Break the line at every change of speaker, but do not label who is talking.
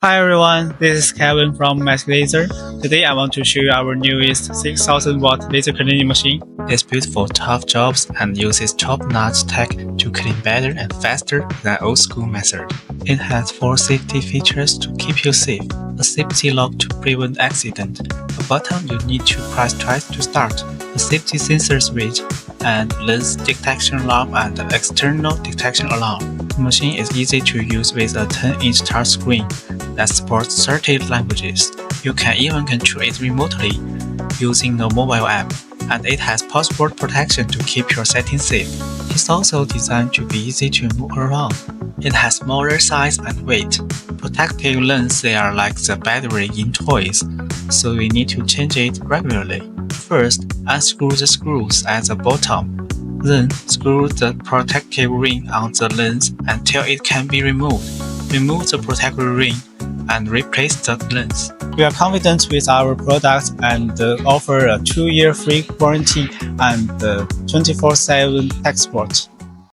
Hi everyone, this is Kevin from Mask Laser. Today I want to show you our newest 6000 watt laser cleaning machine. It's built for tough jobs and uses top-notch tech to clean better and faster than old-school method. It has 4 safety features to keep you safe: a safety lock to prevent accident, a button you need to press twice to start, a safety sensor switch, and lens detection alarm and external detection alarm. The machine is easy to use with a 10-inch touchscreen that supports 30 languages. You can even control it remotely using the mobile app, and it has password protection to keep your settings safe. It's also designed to be easy to move around. It has smaller size and weight. Protective lenses are like the battery in toys, so we need to change it regularly. First, unscrew the screws at the bottom. Then, screw the protective ring on the lens until it can be removed. Remove the protective ring and replace the lens. We are confident with our products and offer a 2-year free warranty and 24/7 tech support.